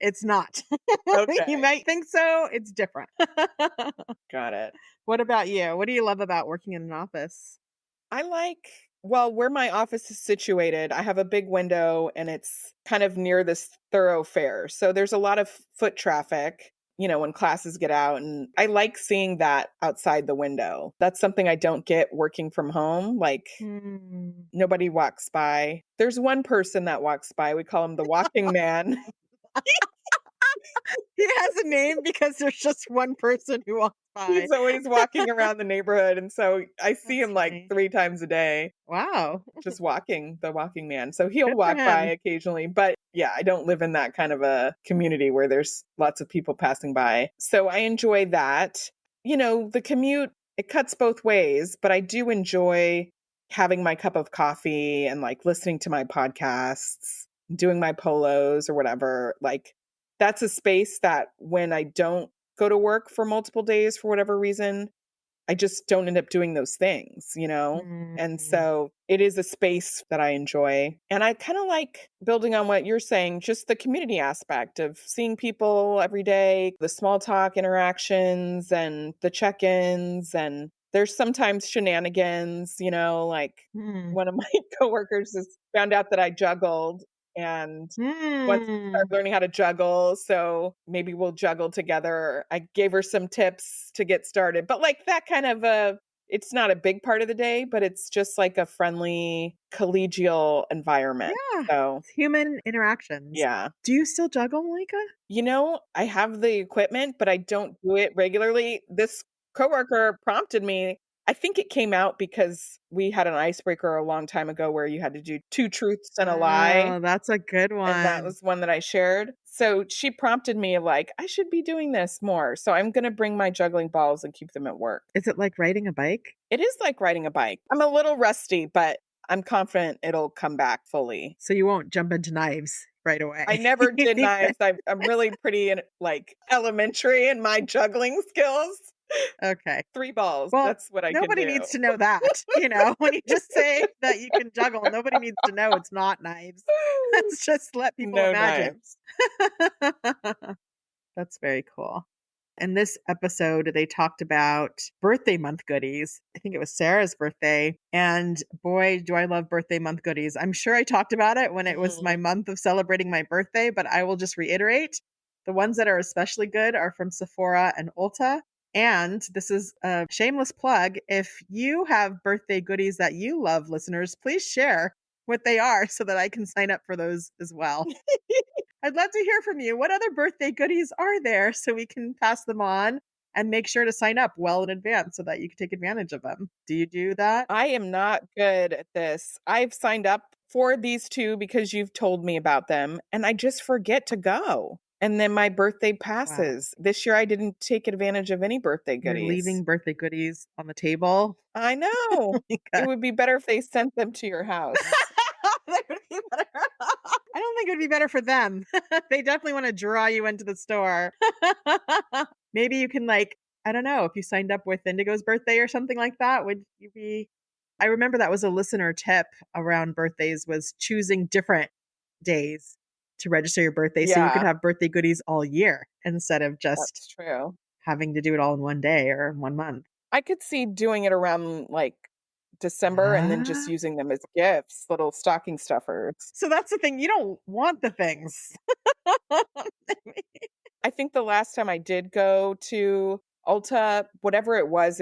It's not. Okay. You might think so. It's different. Got it. What about you? What do you love about working in an office? I like Well, where my office is situated, I have a big window and it's kind of near this thoroughfare. So there's a lot of foot traffic, when classes get out. And I like seeing that outside the window. That's something I don't get working from home. Like nobody walks by. There's one person that walks by. We call him the walking man. He has a name because there's just one person who walks by. He's always walking around the neighborhood. And so I see That's him like funny. 3 times a day. Wow. Just walking, the walking man. So he'll Good for walk by him. occasionally. But yeah, I don't live in that kind of a community where there's lots of people passing by. So I enjoy that. The commute, it cuts both ways, but I do enjoy having my cup of coffee and like listening to my podcasts, doing my polos or whatever. Like that's a space that when I don't go to work for multiple days for whatever reason, I just don't end up doing those things, And so it is a space that I enjoy. And I kind of like building on what you're saying, just the community aspect of seeing people every day, the small talk interactions and the check-ins. And there's sometimes shenanigans, like one of my coworkers has found out that I juggled and wants to start learning how to juggle. So maybe we'll juggle together. I gave her some tips to get started, but like that kind of it's not a big part of the day, but it's just like a friendly collegial environment. Yeah. So It's human interactions. yeah. Do you still juggle, Malika? I have the equipment, but I don't do it regularly. This coworker prompted me. I think it came out because we had an icebreaker a long time ago where you had to do 2 truths and a lie. Oh, that's a good one. And that was one that I shared. So she prompted me like, I should be doing this more. So I'm going to bring my juggling balls and keep them at work. Is it like riding a bike? It is like riding a bike. I'm a little rusty, but I'm confident it'll come back fully. So you won't jump into knives right away. I never did knives. I'm really pretty elementary in my juggling skills. Okay. 3 balls. Well, That's what I can do. Nobody needs to know that. When you just say that you can juggle, nobody needs to know it's not knives. Let's just let people No imagine. knives. That's very cool. In this episode, they talked about birthday month goodies. I think it was Sarah's birthday. And boy, do I love birthday month goodies. I'm sure I talked about it when it was my month of celebrating my birthday, but I will just reiterate. The ones that are especially good are from Sephora and Ulta. And this is a shameless plug. If you have birthday goodies that you love, listeners, please share what they are so that I can sign up for those as well. I'd love to hear from you. What other birthday goodies are there so we can pass them on and make sure to sign up well in advance so that you can take advantage of them? Do you do that? I am not good at this. I've signed up for these 2 because you've told me about them and I just forget to go. And then my birthday passes. Wow. This year I didn't take advantage of any birthday goodies. You're leaving birthday goodies on the table. I know. It would be better if they sent them to your house. That would be better. I don't think it would be better for them. They definitely want to draw you into the store. Maybe you can I don't know, if you signed up with Indigo's birthday or something like that, would you be... I remember that was a listener tip around birthdays, was choosing different days to register your birthday so you could have birthday goodies all year instead of just having to do it all in one day or 1 month. I could see doing it around December and then just using them as gifts, little stocking stuffers. So that's the thing. You don't want the things. I think the last time I did go to Ulta, whatever it was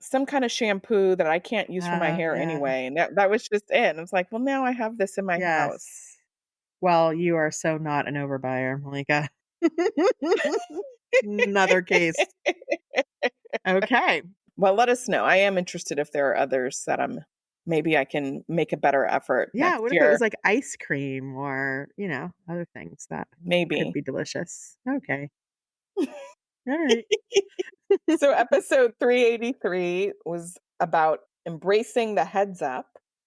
some kind of shampoo that I can't use for my hair anyway. And that was just it. And it's like, well, now I have this in my house. Well, you are so not an overbuyer, Malika. Another case. Okay. Well, let us know. I am interested if there are others that maybe I can make a better effort. Yeah. Next What year. if it was like ice cream or, other things that maybe could be delicious? Okay. All right. So episode 383 was about embracing the heads up.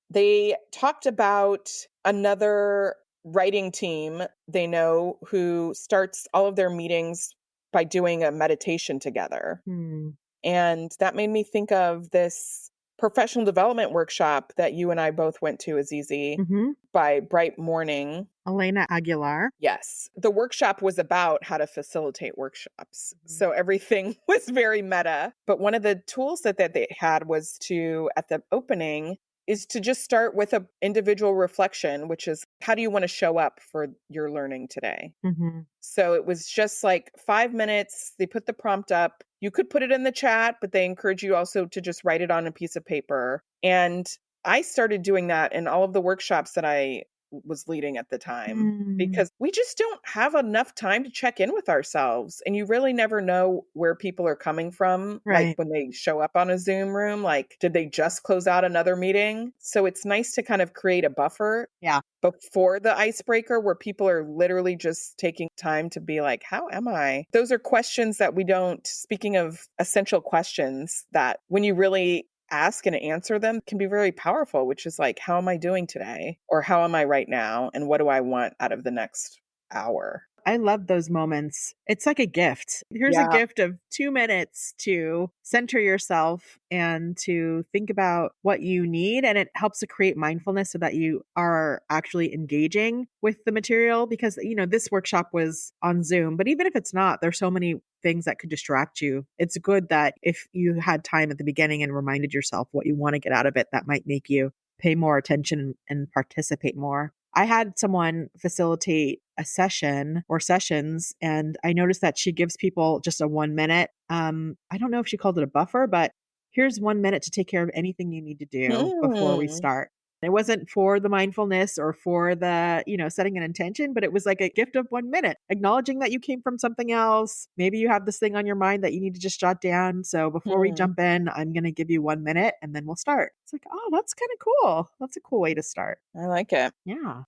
They talked about another writing team they know who starts all of their meetings by doing a meditation together. And that made me think of this professional development workshop that you and I both went to, Azizi, by Bright Morning. Elena Aguilar. Yes. The workshop was about how to facilitate workshops. So everything was very meta. But one of the tools that they had was to, at the opening, is to just start with a individual reflection, which is, how do you want to show up for your learning today? Mm-hmm. So it was just like 5 minutes. They put the prompt up. You could put it in the chat, but they encourage you also to just write it on a piece of paper. And I started doing that in all of the workshops that I was leading at the time, because we just don't have enough time to check in with ourselves. And you really never know where people are coming from. Like Right. when they show up on a Zoom room, like, did they just close out another meeting? So it's nice to kind of create a buffer Yeah. before the icebreaker, where people are literally just taking time to be like, how am I? Those are questions that we don't, speaking of essential questions, that when you really ask and answer them can be very powerful, which is like, how am I doing today? Or how am I right now? And what do I want out of the next hour? I love those moments. It's like a gift. Here's a Yeah. gift of 2 minutes to center yourself and to think about what you need. And it helps to create mindfulness so that you are actually engaging with the material, because, this workshop was on Zoom, but even if it's not, there's so many things that could distract you. It's good that if you had time at the beginning and reminded yourself what you want to get out of it, that might make you pay more attention and participate more. I had someone facilitate a session or sessions, and I noticed that she gives people just a 1 minute. I don't know if she called it a buffer, but here's 1 minute to take care of anything you need to do before we start. It wasn't for the mindfulness or for the, setting an intention, but it was like a gift of 1 minute, acknowledging that you came from something else. Maybe you have this thing on your mind that you need to just jot down. So before we jump in, I'm going to give you 1 minute and then we'll start. It's like, oh, that's kind of cool. That's a cool way to start. I like it. Yeah.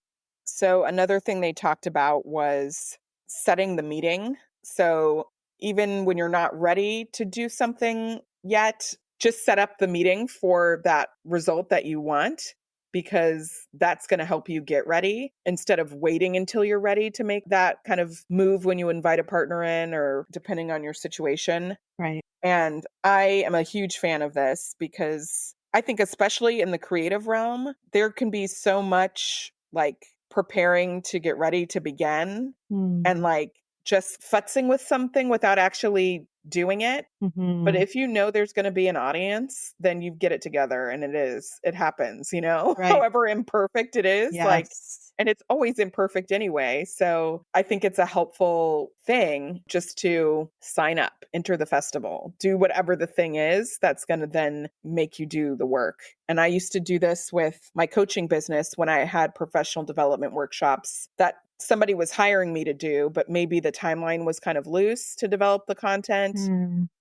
So another thing they talked about was setting the meeting. So even when you're not ready to do something yet, just set up the meeting for that result that you want, because that's going to help you get ready instead of waiting until you're ready to make that kind of move when you invite a partner in, or depending on your situation. Right. And I am a huge fan of this, because I think especially in the creative realm, there can be so much like preparing to get ready to begin and like just futzing with something without actually doing it. But if you know there's going to be an audience, then you get it together, and it happens, Right. however imperfect it is. Like, Yes. and it's always imperfect anyway. So I think it's a helpful thing just to sign up, enter the festival, do whatever the thing is that's going to then make you do the work. And I used to do this with my coaching business when I had professional development workshops that somebody was hiring me to do, but maybe the timeline was kind of loose to develop the content,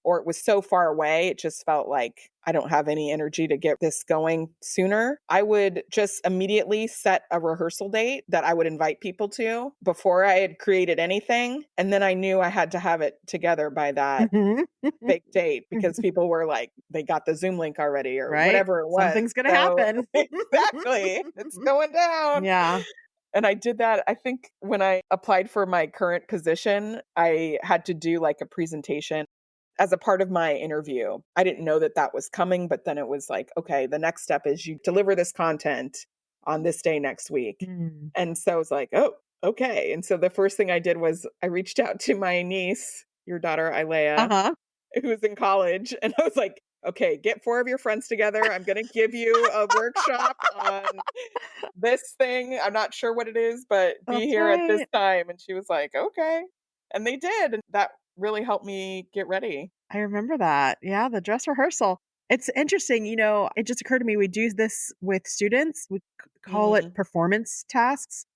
or it was so far away, it just felt like I don't have any energy to get this going sooner. I would just immediately set a rehearsal date that I would invite people to before I had created anything. And then I knew I had to have it together by that big date, because people were like, they got the Zoom link already, or Right. whatever it was. Something's going to So- happen. Exactly. It's going down. Yeah. And I did that, I think, when I applied for my current position, I had to do like a presentation as a part of my interview. I didn't know that that was coming, but then it was like, okay, the next step is you deliver this content on this day next week. And so I was like, oh, okay. And so the first thing I did was I reached out to my niece, your daughter, Ilea, who's in college. And I was like, okay, get 4 of your friends together. I'm going to give you a workshop on this thing. I'm not sure what it is, but be That's here at this right. time. And she was like, okay. And they did. And that really helped me get ready. I remember that. Yeah, the dress rehearsal. It's interesting, it just occurred to me, we do this with students. We call it performance tasks.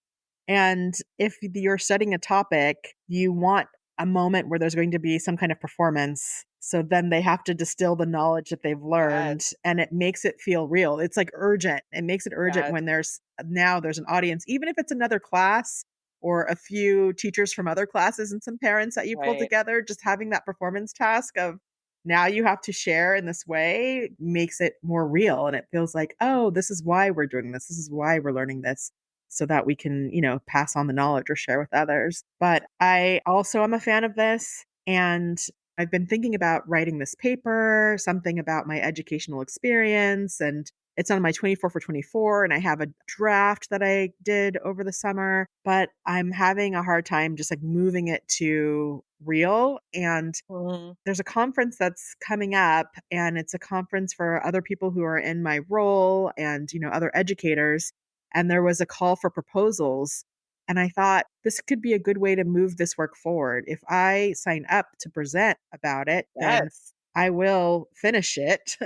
And if you're studying a topic, you want a moment where there's going to be some kind of performance. So then they have to distill the knowledge that they've learned, and it makes it feel real. It's like urgent. It makes it urgent when there's an audience, even if it's another class or a few teachers from other classes and some parents that you pull together. Just having that performance task of now you have to share in this way makes it more real. And it feels like, oh, this is why we're doing this. This is why we're learning this, so that we can, pass on the knowledge or share with others. But I also am a fan of this. And I've been thinking about writing this paper, something about my educational experience. And It's on my 24 for 24, and I have a draft that I did over the summer, but I'm having a hard time just like moving it to real. And Mhm. there's a conference that's coming up, and it's a conference for other people who are in my role and, other educators. And there was a call for proposals. And I thought this could be a good way to move this work forward. If I sign up to present about it, then Yes. I will finish it.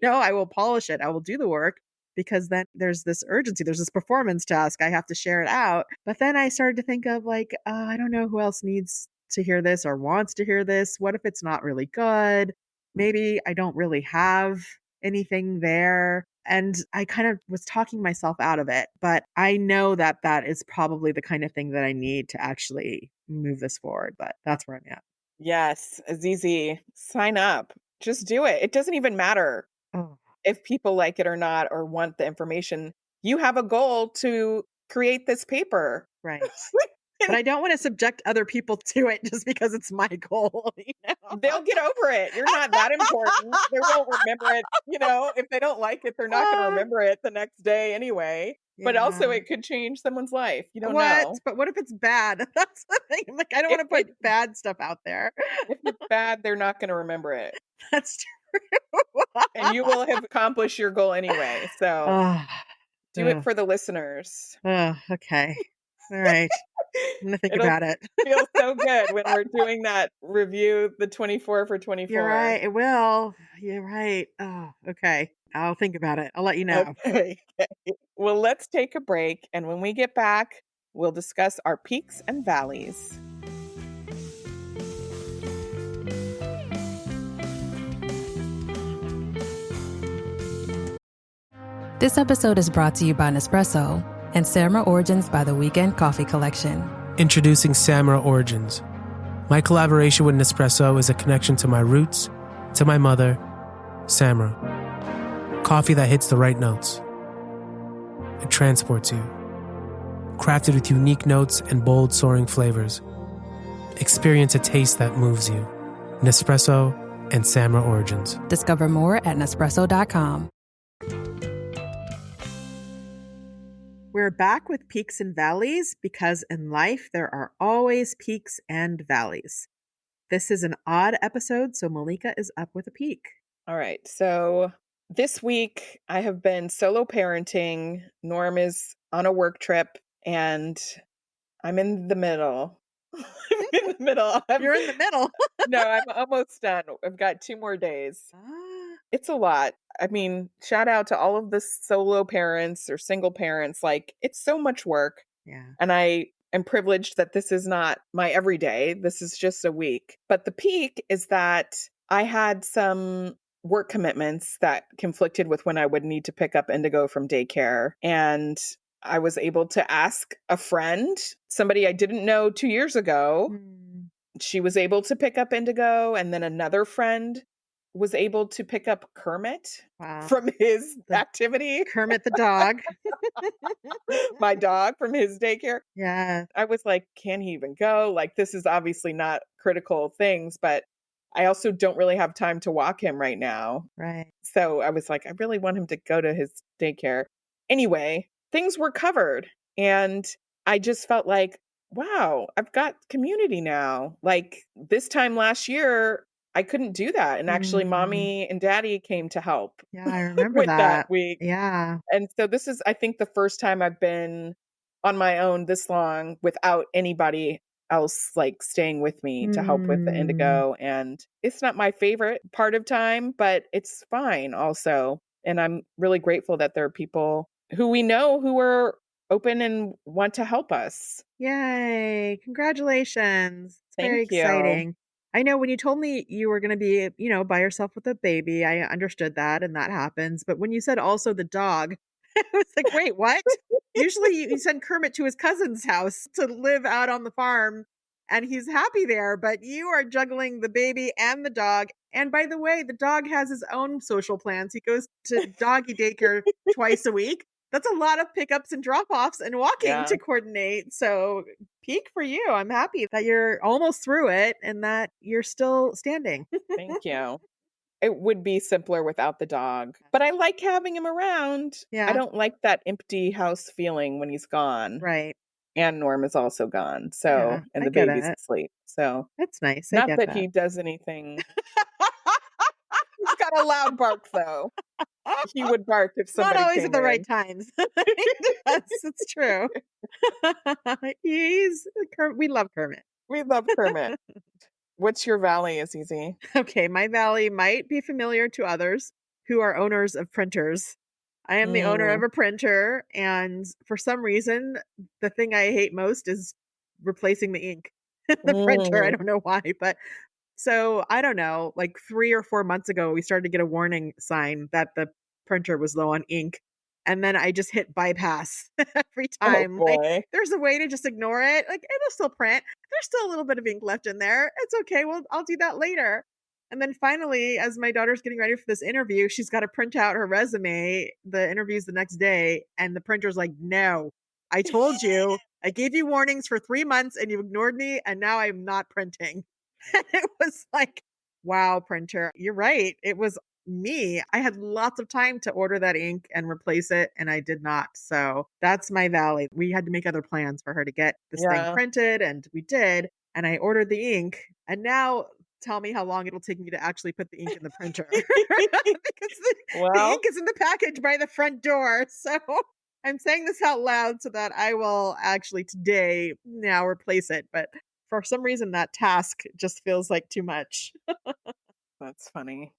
I will polish it. I will do the work, because then there's this urgency. There's this performance task. I have to share it out. But then I started to think of like, I don't know who else needs to hear this or wants to hear this. What if it's not really good? Maybe I don't really have anything there. And I kind of was talking myself out of it. But I know that that is probably the kind of thing that I need to actually move this forward. But that's where I'm at. Yes, Azizi, sign up. Just do it. It doesn't even matter Oh, if people like it or not or want the information. You have a goal to create this paper. right. But I don't want to subject other people to it just because it's my goal. They'll get over it. You're not that important. They won't remember it. If they don't like it, they're not going to remember it the next day anyway. But also, Yeah. it could change someone's life. You don't What? know. But what if it's bad? That's the thing. I'm like, I don't want to put bad stuff out there. If it's bad, they're not going to remember it. That's true. And you will have accomplished your goal anyway. So Ah, do it for the listeners. okay. All right. I'm going to think It'll about it. feel so good when we're doing that review, the 24 for 24. You're right. It will. You're right. Oh, okay. I'll think about it. I'll let you know. Okay. Well, let's take a break. And when we get back, we'll discuss our peaks and valleys. This episode is brought to you by Nespresso and Samra Origins by the Weekend Coffee Collection. Introducing Samra Origins. My collaboration with Nespresso is a connection to my roots, to my mother, Samra. Coffee that hits the right notes. It transports you. Crafted with unique notes and bold, soaring flavors. Experience a taste that moves you. Nespresso and Samra Origins. Discover more at Nespresso.com. We're back with peaks and valleys because in life there are always peaks and valleys. This is an odd episode, so Malika is up with a peak. All right. So this week I have been solo parenting. Norm is on a work trip and I'm in the middle. I'm in the middle. You're in the middle. No, I'm almost done. I've got 2 more days. It's a lot. I mean, shout out to all of the solo parents or single parents. Like, it's so much work. Yeah. And I am privileged that this is not my everyday. This is just a week. But the peak is that I had some work commitments that conflicted with when I would need to pick up Indigo from daycare. And I was able to ask a friend, somebody I didn't know 2 years ago. She was able to pick up Indigo. And then another friend was able to pick up Kermit from his activity. Kermit the dog. My dog from his daycare. Yeah. I was like, can he even go? Like, this is obviously not critical things, but I also don't really have time to walk him right now. Right. So I was like, I really want him to go to his daycare. Anyway, things were covered. And I just felt like, wow, I've got community now. Like this time last year, I couldn't do that. And actually, mommy and daddy came to help. Yeah, I remember with that. that week. Yeah. And so this is, I think, the first time I've been on my own this long without anybody else like staying with me to help with the Indigo. And it's not my favorite part of time, but it's fine also. And I'm really grateful that there are people who we know who are open and want to help us. Yay. Congratulations. It's very Thank you. exciting. I know when you told me you were going to be, by yourself with a baby, I understood that and that happens. But when you said also the dog, I was like, wait, what? Usually you send Kermit to his cousin's house to live out on the farm and he's happy there, but you are juggling the baby and the dog. And by the way, the dog has his own social plans. He goes to doggy daycare twice a week. That's a lot of pickups and drop-offs and walking to coordinate. So peak for you. I'm happy that you're almost through it and that you're still standing. Thank you. It would be simpler without the dog. But I like having him around. Yeah. I don't like that empty house feeling when he's gone. Right. And Norm is also gone. So, Yeah, and I the get baby's it. asleep. So, That's nice. I not get that that. he does anything. He's got a loud bark, though. He would bark if somebody Not always came at the in. right times. Yes, it's true. We love Kermit. We love Kermit. What's your valley, Azizi? Okay, my valley might be familiar to others who are owners of printers. I am the owner of a printer, and for some reason, the thing I hate most is replacing the ink in the printer. I don't know why, but so I don't know, like 3 or 4 months ago, we started to get a warning sign that the printer was low on ink. And then I just hit bypass every time. Oh, Like, boy. there's a way to just ignore it. Like, it'll still print. There's still a little bit of ink left in there. It's okay. Well, I'll do that later. And then finally, as my daughter's getting ready for this interview, she's got to print out her resume. The interview's the next day. And the printer's like, no, I told you. I gave you warnings for 3 months and you ignored me. And now I'm not printing. And it was like, wow, printer, you're right. It was me. I had lots of time to order that ink and replace it, and I did not. So that's my valley. We had to make other plans for her to get this thing printed, and we did. And I ordered the ink, and now tell me how long it'll take me to actually put the ink in the printer. Because the ink is in the package by the front door. So I'm saying this out loud so that I will actually today now replace it. But for some reason, that task just feels like too much. That's funny.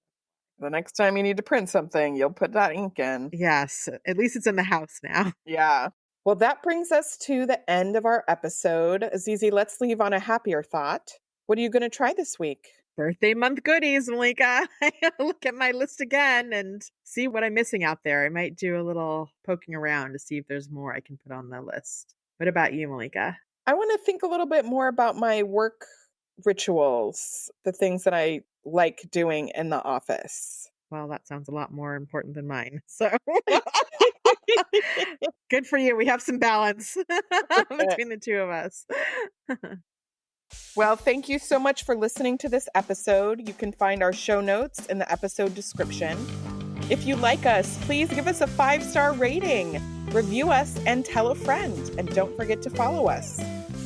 The next time you need to print something, you'll put that ink in. Yes, at least it's in the house now. Yeah. Well, that brings us to the end of our episode. Azizi, let's leave on a happier thought. What are you going to try this week? Birthday month goodies, Malika. I gotta look at my list again and see what I'm missing out there. I might do a little poking around to see if there's more I can put on the list. What about you, Malika? I want to think a little bit more about my work rituals, the things that I like doing in the office. Well, that sounds a lot more important than mine. So good for you. We have some balance between the two of us. Well, thank you so much for listening to this episode. You can find our show notes in the episode description. If you like us, please give us a 5-star rating, review us, and tell a friend. And don't forget to follow us.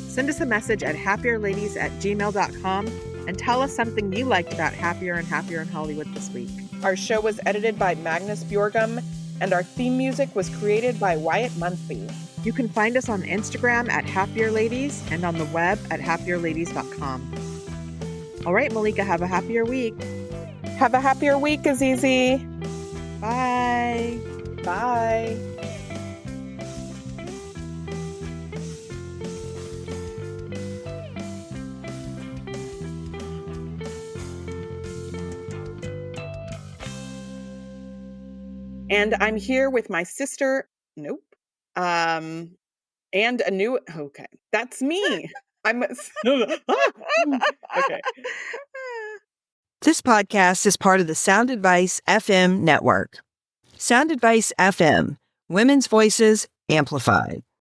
Send us a message at happierladies@gmail.com and tell us something you liked about Happier and Happier in Hollywood this week. Our show was edited by Magnus Bjorgum, and our theme music was created by Wyatt Munfee. You can find us on Instagram at happierladies and on the web at happierladies.com. All right, Malika, have a happier week. Have a happier week, Azizi. Bye. Bye. And I'm here with my sister. Nope. And a new. Okay, that's me. I'm. Okay. This podcast is part of the Sound Advice FM network. Sound Advice FM, women's voices amplified.